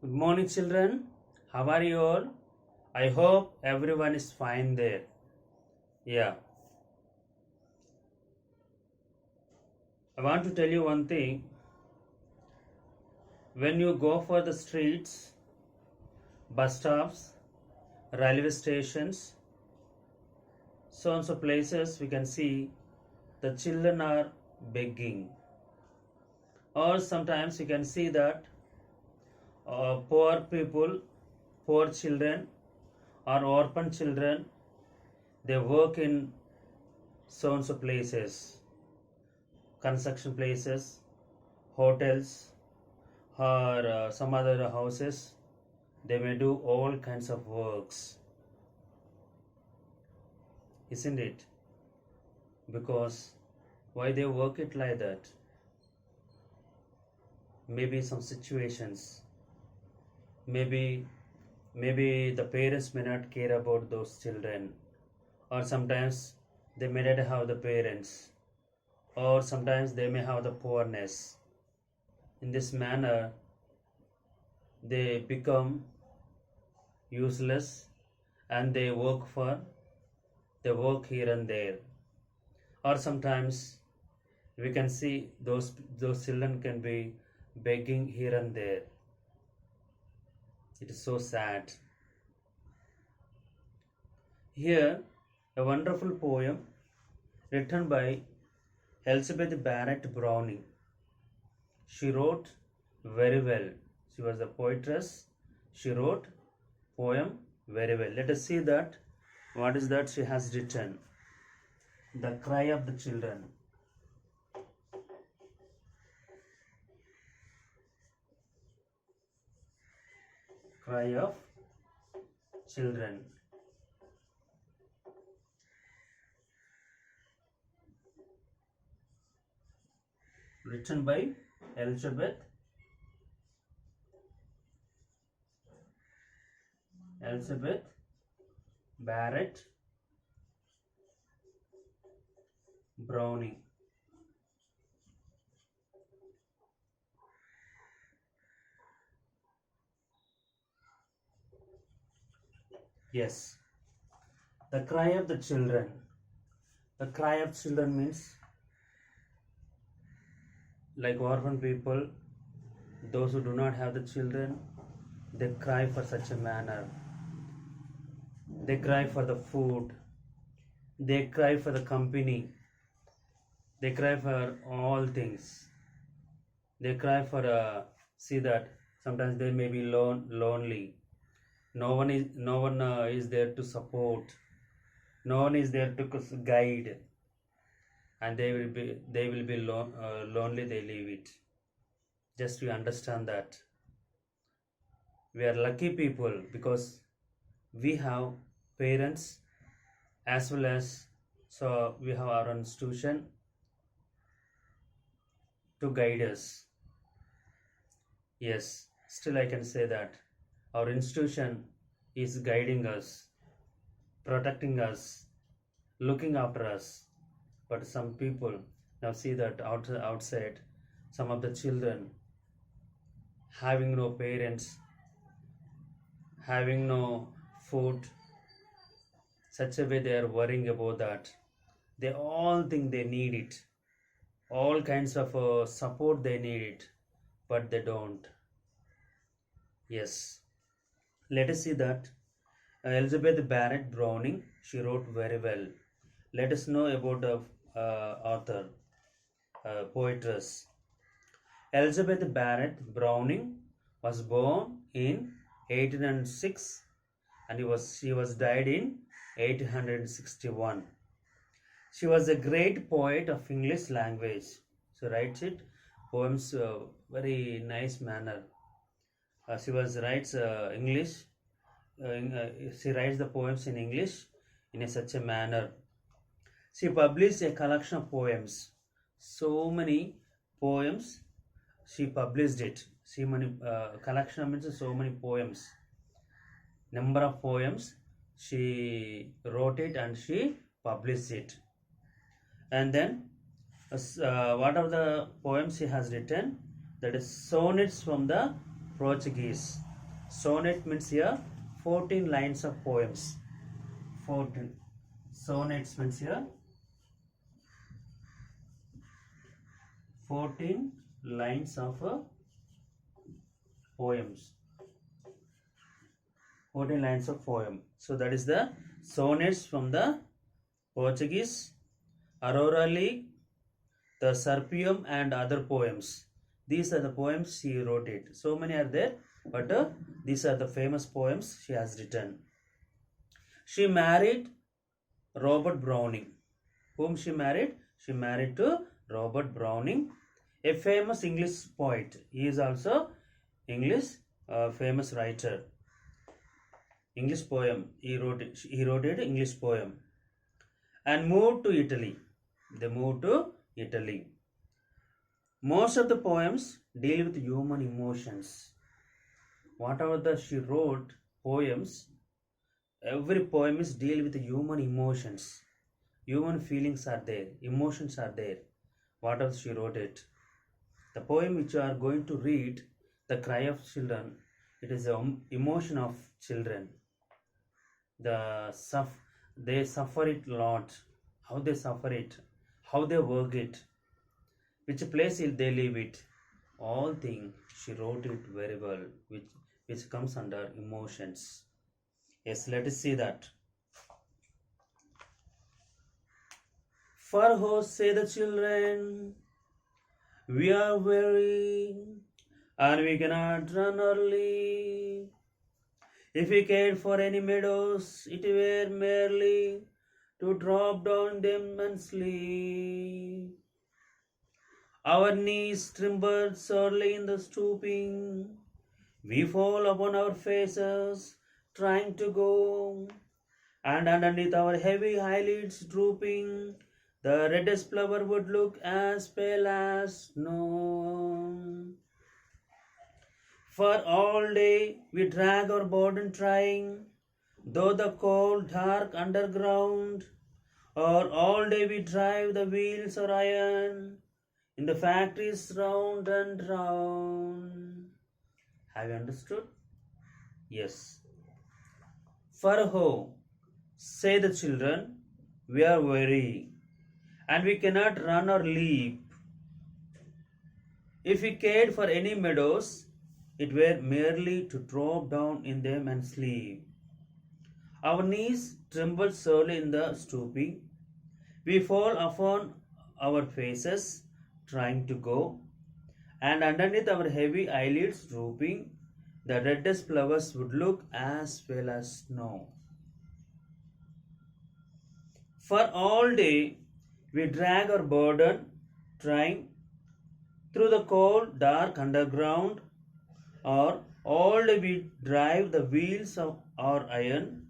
Good morning, children. How are you all? I hope everyone is fine there. Yeah, I want to tell you one thing. When you go for the streets, bus stops, railway stations, so and so places, we can see the children are begging. Or sometimes you can see that poor people, poor children, or orphan children, they work in so and so places, construction places, hotels, or some other houses. They may do all kinds of works, isn't it? Because why they work it like that? Maybe some situations, maybe the parents may not care about those children, or sometimes they may not have the parents, or sometimes they may have the poorness. In this manner they become useless, and they work here and there. Or sometimes we can see those children can be begging here and there. It is so sad. Here a wonderful poem written by Elizabeth Barrett Browning. She wrote very well. She was a poetess. She wrote poem very well. Let us see that what is that she has written. The Cry of the Children. Cry of Children. Written by Elizabeth Barrett Browning. Yes, the cry of the children. The cry of children means like orphan people, those who do not have the children, they cry for such a manner. They cry for the food, they cry for the company, they cry for all things. They cry for see that sometimes they may be lonely. No one is there to support. No one is there to guide, and they will be lonely. They leave it. Just we understand that we are lucky people because we have parents as well as so we have our institution to guide us. Yes, still I can say that our institution is guiding us, protecting us, looking after us. But some people now see that outside, some of the children having no parents, having no food, such a way they are worrying about that. They all think they need it, all kinds of support they need it, but they don't. Yes, let us see that Elizabeth Barrett Browning, she wrote very well. Let us know about the author, poetess. Elizabeth Barrett Browning was born in 1806 and she was died in 1861. She was a great poet of English language. She writes it poems very nice manner. She writes English. She writes the poems in English in such a manner. She published a collection of poems. So many poems she published it. See many collection means so many poems. Number of poems she wrote it and she published it. And then what are the poems she has written? That is sonnets from the Portuguese. Sonnet means here 14 lines of poems. 14 sonnets means here 14 lines of poems. 14 lines of poem. So that is the sonnets from the Portuguese. Aurora League, the Serpium and other poems. These are the poems she wrote it. So many are there, but these are the famous poems she has written. She married Robert Browning. Whom she married? She married to Robert Browning, a famous English poet. He is also English famous writer. English poem. He wrote it English poem. And moved to Italy. They moved to Italy. Most of the poems deal with human emotions. Whatever she wrote poems, every poem is deal with human emotions. Human feelings are there, emotions are there. Whatever she wrote it. The poem which you are going to read, The Cry of Children, it is the emotion of children. They suffer it a lot. How they suffer it, how they work it, which place they live it. All things she wrote it very well, which comes under emotions. Yes, let us see that. For who say the children, we are weary, and we cannot run or leave. If we cared for any meadows, it were merely to drop down them and sleep. Our knees tremble sorely in the stooping. We fall upon our faces, trying to go, and underneath our heavy eyelids drooping, the reddest flower would look as pale as snow. For all day we drag our burden trying, though the cold dark underground, or all day we drive the wheels or iron in the factories round and round. Have you understood? Yes. For who, say the children, we are weary, and we cannot run or leap. If we cared for any meadows, it were merely to drop down in them and sleep. Our knees tremble sorely in the stooping. We fall upon our faces, trying to go, and underneath our heavy eyelids drooping, the reddest flowers would look as pale as snow. For all day we drag our burden, trying through the cold, dark underground, or all day we drive the wheels of our iron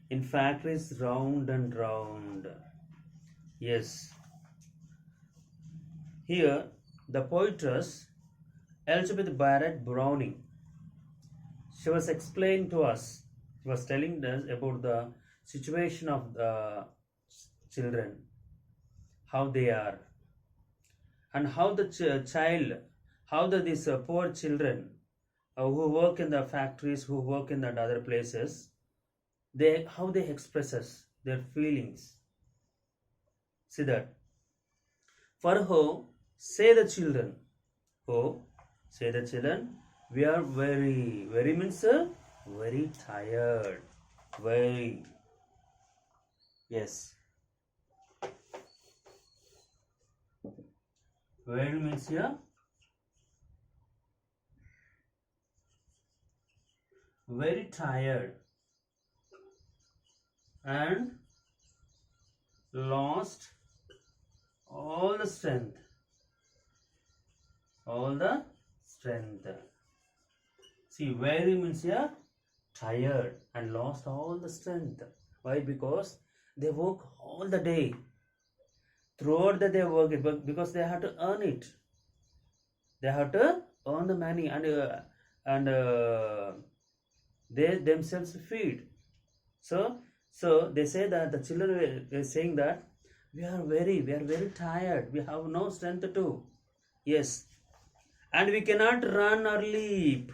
in factories round and round. Yes. Here, the poetess Elizabeth Barrett Browning, she was explaining to us, she was telling us about the situation of the children, how they are, and how the child, how these poor children who work in the factories, who work in that other places, how they express us, their feelings. See that. For who, say the children, who, say the children, we are very means very tired, very, yes. Very means here very tired and lost all the strength. All the strength. See, very means here tired and lost all the strength. Why? Because they work all the day. Throughout the day work it, but because they have to earn it. They have to earn the money and they themselves feed. So they say that the children were saying that we are very tired. We have no strength to. Yes. And we cannot run or leap.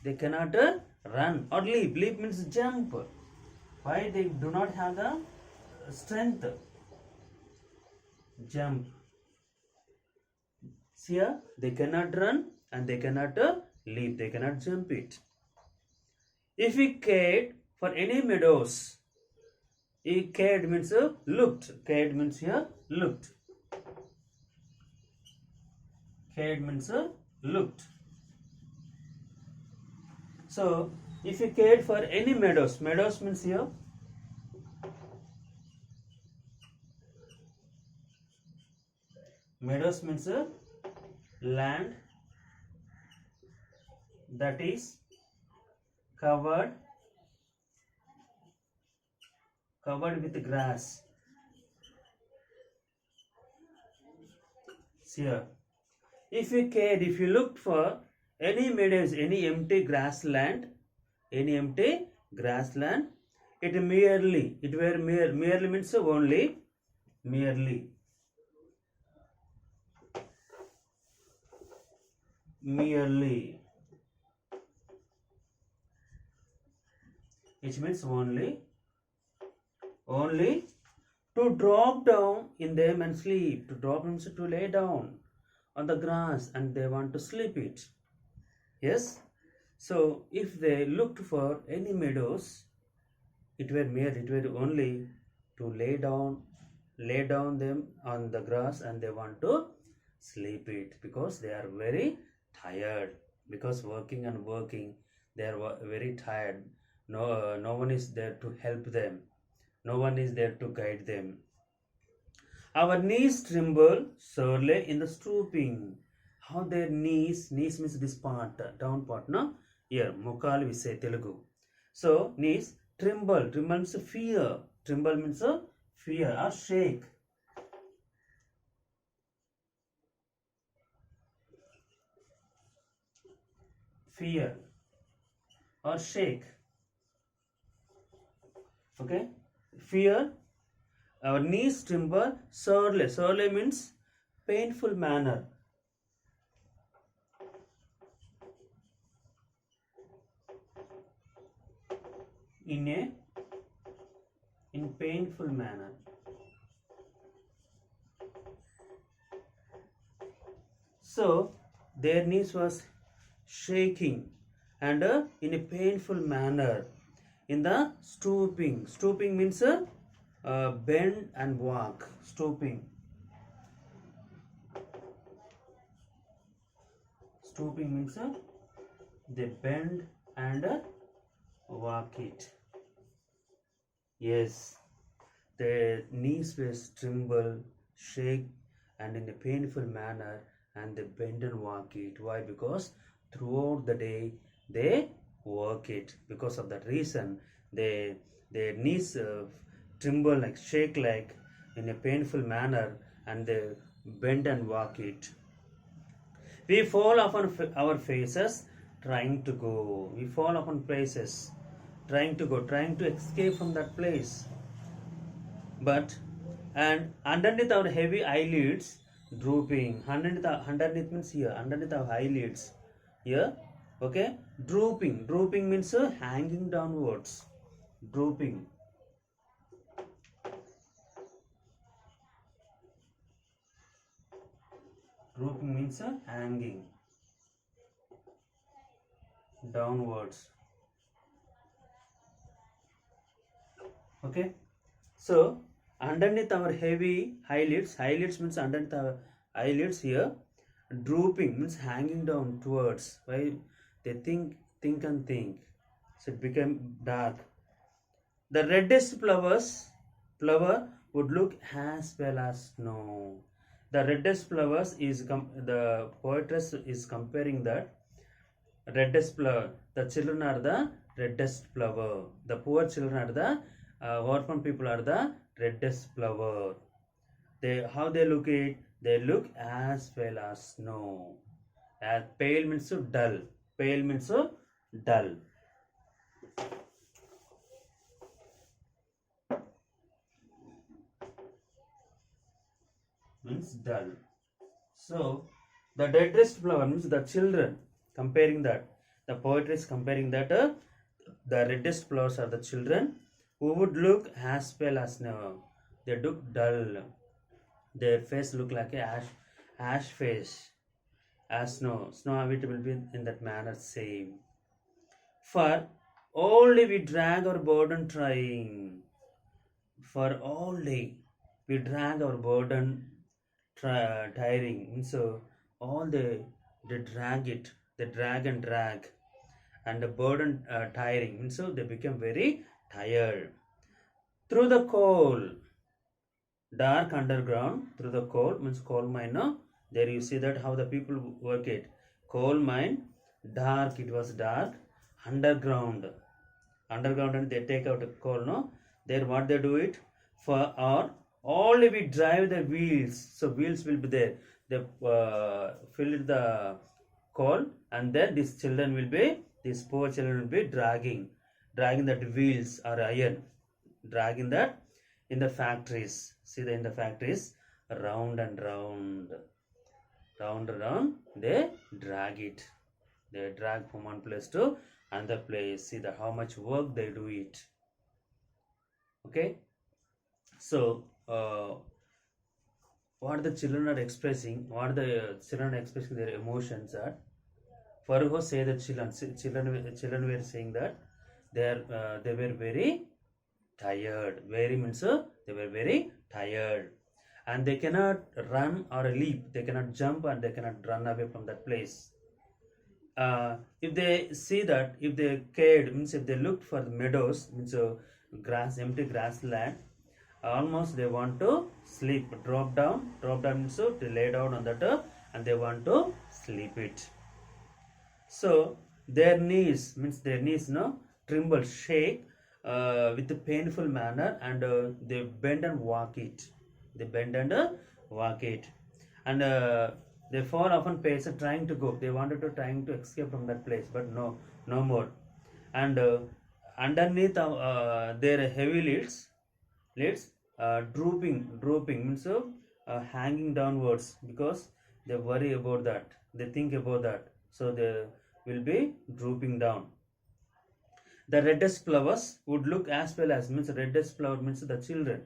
They cannot run or leap. Leap means jump. Why? They do not have the strength. Jump. See here, they cannot run and they cannot leap. They cannot jump it. If we cared for any meadows, cared means looked. Cared means here looked. Cared means looked. So, if you cared for any meadows, meadows means here meadows means land that is covered with grass. See here, if you cared, if you looked for any meadows, any empty grassland, it merely means only, merely which means only to drop down in them and sleep. To drop means to lay down on the grass and they want to sleep it. Yes. So if they looked for any meadows, it were only to lay down them on the grass and they want to sleep it because they are very tired, because working they are very tired. No one is there to help them. No one is there to guide them. Our knees tremble sorely in the stooping. How their knees means this part, down part, no? Here, mukal we say Telugu. So, knees tremble means fear. Tremble means fear or shake. Fear or shake. Okay? Fear. Our knees tremble sorely. Sorely means painful manner. In painful manner. So their knees was shaking and in a painful manner. In the stooping. Stooping means bend and walk. Stooping. Stooping means they bend and walk it. Yes, the knees will tremble, shake, and in a painful manner, and they bend and walk it. Why? Because throughout the day they work it. Because of that reason, their knees tremble like, shake like, in a painful manner, and they bend and walk it. We fall upon our faces trying to go. We fall upon places trying to go, trying to escape from that place. But, and underneath our heavy eyelids drooping. Underneath means here, underneath our eyelids. Here, okay? Drooping. Drooping means hanging downwards. Drooping. Drooping means hanging downwards. Okay, so underneath our heavy eyelids means underneath our eyelids here, drooping means hanging down towards. Why? They think, so it became dark. The reddest flower would look as well as snow. The reddest flowers is the poetess is comparing that reddest flower. The children are the reddest flower. The poor children are the orphan people are the reddest flower. How they look it? They look as well as snow. As pale means dull. Pale means dull. Means dull. So the reddest flower means the children. Comparing that, The poetry is comparing that the reddest flowers are the children who would look as pale as snow. They look dull. Their face look like a ash face as snow. Snow it will be in that manner same. For only we drag our burden trying. For all day we drag our burden tiring. So all they drag it. They drag and drag. And the burden tiring. And so they become very tired. Through the coal, dark underground, through the coal means coal mine. No? There you see that how the people work it. Coal mine, dark, it was dark, underground. Underground and they take out the coal, no? There what they do it for or only we drive the wheels. So wheels will be there. They fill the coal and then these poor children will be dragging that wheels or iron, dragging that in the factories. See in the factories, round and round, round and round, they drag it. They drag from one place to another place. See how much work they do it. Okay. So what the children are expressing, what the children are expressing their emotions are. Farho say the children were saying that they were very tired. Very means they were very tired, and they cannot run or leap. They cannot jump and they cannot run away from that place. If they see that, if they cared means if they looked for the meadows means empty grassland, almost they want to sleep. Drop down means to lay down on that and they want to sleep it. So their knees means their knees no tremble, shake with a painful manner, and they bend and walk it. They bend and walk it, and they fall often pace trying to go. They wanted to trying to escape from that place, but no more. And underneath their heavy lids drooping means hanging downwards because they worry about that. They think about that, so they will be drooping down. The reddest flowers would look as well as means reddest flower means the children.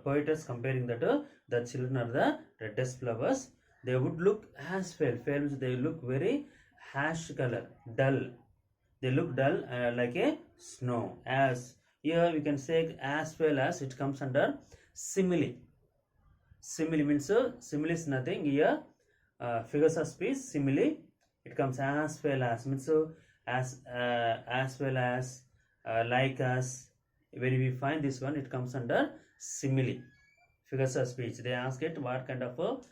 Poetess comparing that the children are the reddest flowers. They would look as well. Fair means they look very ash color, dull. They look dull like a snow. As here we can say as well as it comes under simile. Simile means simile is nothing here. Figures of speech simile. It comes as well as means as well as like as. When we find this one, it comes under simile. Figures of speech. They ask it what kind of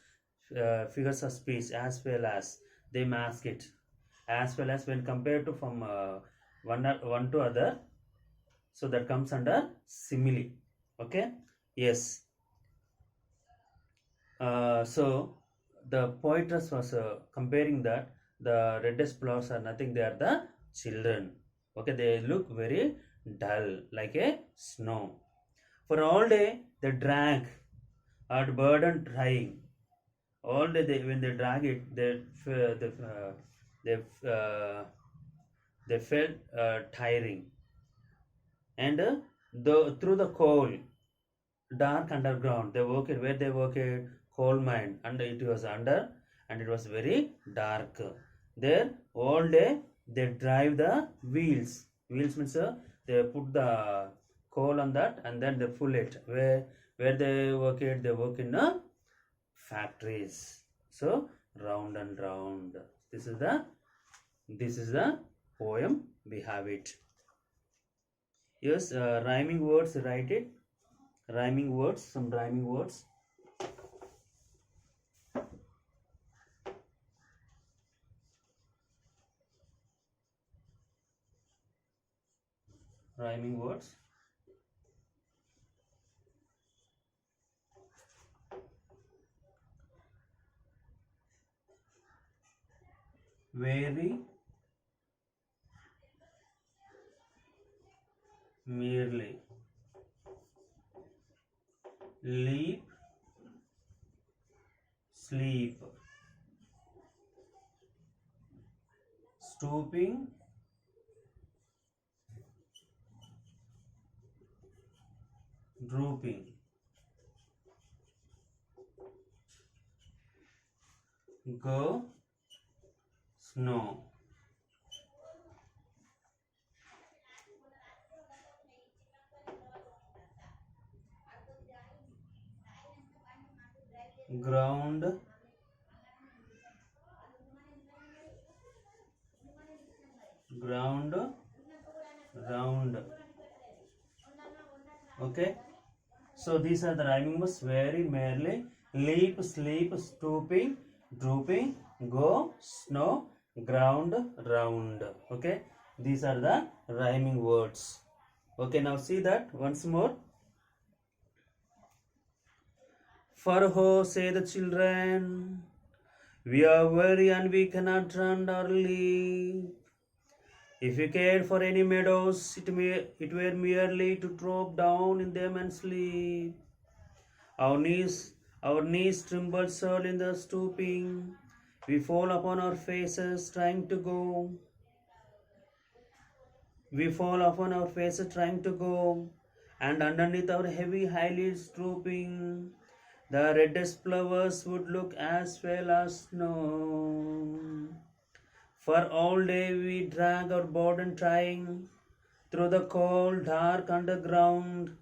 figures of speech as well as they ask it as well as when compared to from one to other. So that comes under simile. Okay. Yes. So the poetess was comparing that the reddest flowers are nothing, they are the children. Okay, they look very dull like a snow. For all day they drag or burden trying. All day when they drag it, they felt tiring. And through the coal, dark underground, they work it where they work it coal mine, and it was under, and it was very dark. There all day they drive the wheels. Wheels means they put the coal on that and then they pull it. Where they work it, they work in factories. So round and round. This is the poem. We have it. Yes, rhyming words. Write it. Rhyming words. Some rhyming words. Rhyming words. Very merely, leap, sleep, stooping, drooping. Go, snow. Ground, ground, round. Okay, so these are the rhyming words. Very merely, leap, sleep, stooping, drooping, go, snow, ground, round. Okay, these are the rhyming words. Okay, now see that once more. For ho, say the children, we are weary and we cannot run or leap. If we cared for any meadows, it were merely to drop down in them and sleep. Our knees tremble so in the stooping. We fall upon our faces trying to go. We fall upon our faces trying to go, and underneath our heavy eyelids drooping, the reddest flowers would look as pale as snow. For all day we drag our burden trying through the cold, dark underground,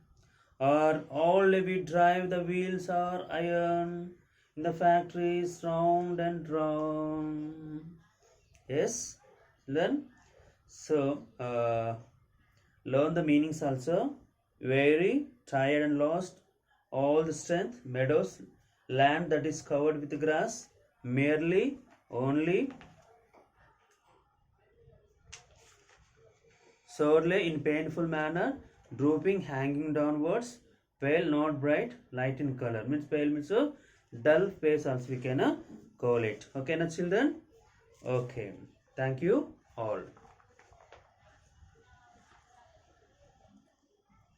or all day we drive the wheels are iron in the factories round and round. Yes, learn. So, learn the meanings also. Weary, tired and lost, all the strength, meadows, land that is covered with grass, merely, only, sorely in painful manner, drooping, hanging downwards, pale, not bright, light in color. Means pale means a dull face also we can call it. Okay, na children? Okay. Thank you all.